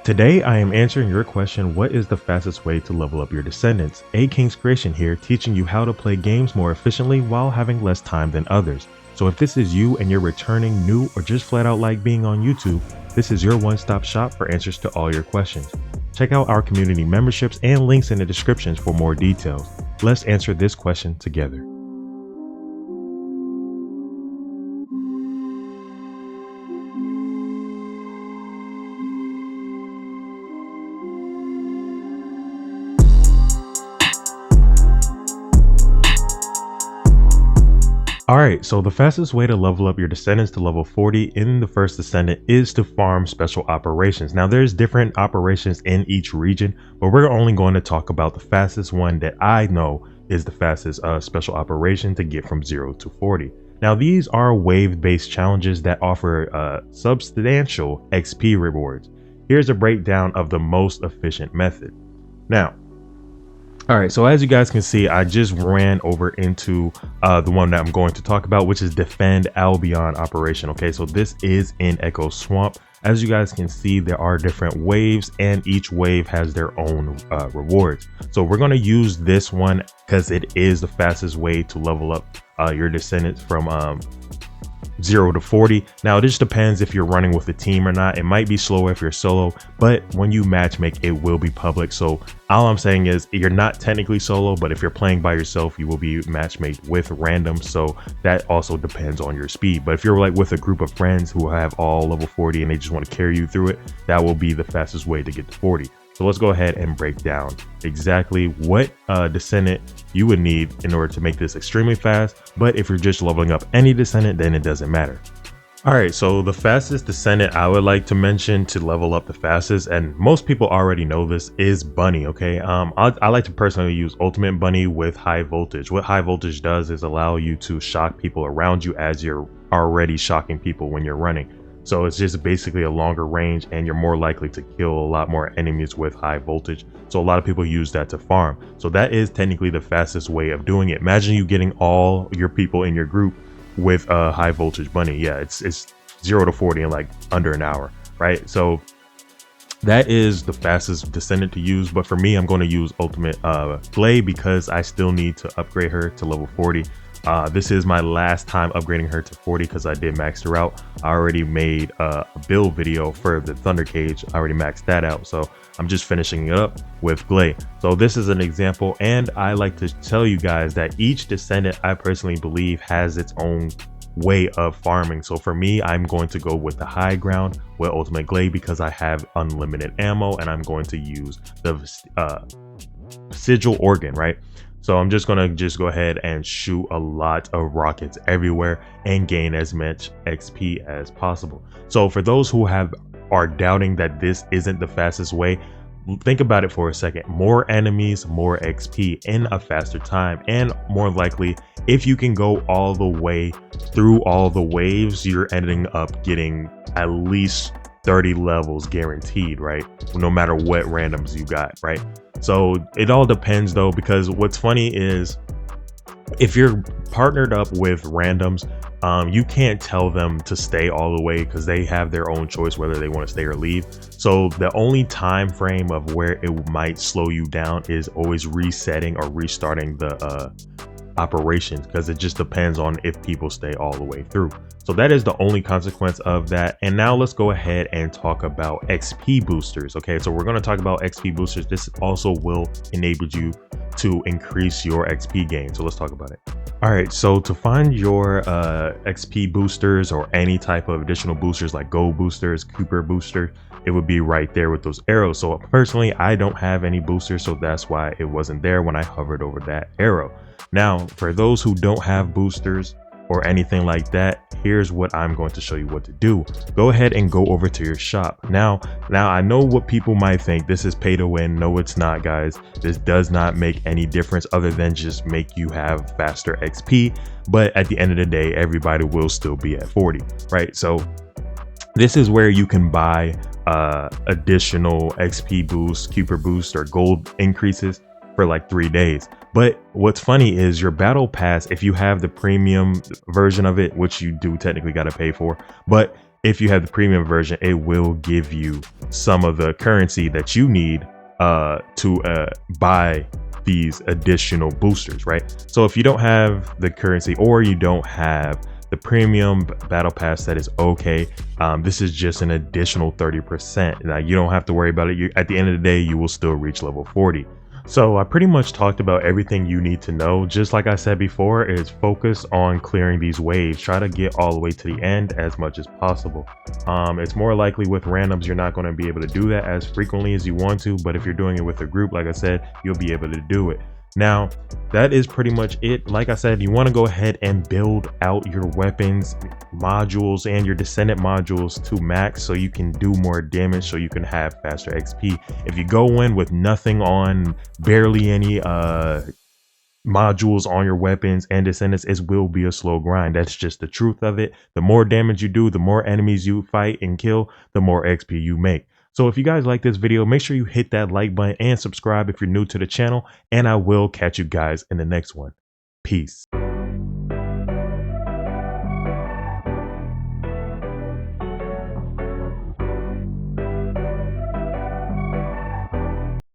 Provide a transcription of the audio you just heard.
Today I am answering your question, what is the fastest way to level up your Descendants? A King's Creation here, teaching you how to play games more efficiently while having less time than others. So if this is you and you're returning, new, or just flat out like being on YouTube, this is your one-stop shop for answers to all your questions. Check out our community memberships and links in the descriptions for more details. Let's answer this question together. Alright, so the fastest way to level up your Descendants to level 40 in the First Descendant is to farm special operations. Now there's different operations in each region, but we're only going to talk about the fastest one that I know is the fastest special operation to get from 0 to 40. Now these are wave-based challenges that offer substantial XP rewards. Here's a breakdown of the most efficient method. Now, all right, so as you guys can see, I just ran over into the one that I'm going to talk about, which is Defend Albion operation. Okay, so this is in Echo Swamp. As you guys can see, there are different waves and each wave has their own rewards. So we're going to use this one because it is the fastest way to level up your Descendants from 0 to 40. Now it just depends if you're running with a team or not. It might be slower if you're solo, but when you match make, it will be public. So all I'm saying is you're not technically solo, but if you're playing by yourself, you will be match made with random. So that also depends on your speed. But if you're like with a group of friends who have all level 40 and they just want to carry you through it, that will be the fastest way to get to 40. So let's go ahead and break down exactly what Descendant you would need in order to make this extremely fast. But if you're just leveling up any Descendant, then it doesn't matter. All right, so the fastest Descendant I would like to mention to level up the fastest, and most people already know this, is Bunny. Okay, I like to personally use Ultimate Bunny with High Voltage. What High Voltage does is allow you to shock people around you as you're already shocking people when you're running. So it's just basically a longer range and you're more likely to kill a lot more enemies with High Voltage. So a lot of people use that to farm. So that is technically the fastest way of doing it. Imagine you getting all your people in your group with a High Voltage Bunny. Yeah, it's 0 to 40 in like under an hour, right? So that is the fastest Descendant to use. But for me, I'm going to use Ultimate Glay because I still need to upgrade her to level 40. This is my last time upgrading her to 40 because I did max her out. I already made a build video for the Thunder Cage. I already maxed that out, so I'm just finishing it up with Glay. So this is an example, and I like to tell you guys that each Descendant I personally believe has its own way of farming. So for me, I'm going to go with the high ground with Ultimate Glay because I have unlimited ammo, and I'm going to use the sigil organ, right? So I'm just gonna go ahead and shoot a lot of rockets everywhere and gain as much XP as possible. So for those who are doubting that this isn't the fastest way, think about it for a second. More enemies, more XP in a faster time, and more likely, if you can go all the way through all the waves, you're ending up getting at least 30 levels guaranteed, right? No matter what randoms you got, right? So it all depends though, because what's funny is if you're partnered up with randoms, you can't tell them to stay all the way because they have their own choice whether they want to stay or leave. So the only time frame of where it might slow you down is always resetting or restarting the operations, because it just depends on if people stay all the way through. So that is the only consequence of that. And now let's go ahead and talk about XP boosters. Okay, so we're going to talk about XP boosters. This also will enable you to increase your XP gain. So let's talk about it. All right, so to find your XP boosters or any type of additional boosters like gold boosters, Cooper booster, it would be right there with those arrows. So personally, I don't have any boosters, so that's why it wasn't there when I hovered over that arrow. Now, for those who don't have boosters or anything like that, here's what I'm going to show you what to do. Go ahead and go over to your shop. Now I know what people might think, this is pay to win. No, it's not, guys. This does not make any difference other than just make you have faster XP. But at the end of the day, everybody will still be at 40, right? So this is where you can buy additional XP boost, Cooper boost, or gold increases for like 3 days. But what's funny is your battle pass, if you have the premium version of it, which you do technically got to pay for, but if you have the premium version, it will give you some of the currency that you need to buy these additional boosters, right? So if you don't have the currency or you don't have the premium battle pass, that is okay. This is just an additional 30%. Now you don't have to worry about it. At the end of the day, you will still reach level 40. So I pretty much talked about everything you need to know. Just like I said before, is focus on clearing these waves. Try to get all the way to the end as much as possible. It's more likely with randoms, you're not going to be able to do that as frequently as you want to, but if you're doing it with a group, like I said, you'll be able to do it. Now, that is pretty much it. Like I said, you want to go ahead and build out your weapons modules and your descendant modules to max so you can do more damage, so you can have faster XP. If you go in with nothing on, barely any modules on your weapons and descendants, it will be a slow grind. That's just the truth of it. The more damage you do, the more enemies you fight and kill, the more XP you make. So if you guys like this video, make sure you hit that like button and subscribe if you're new to the channel, and I will catch you guys in the next one. Peace.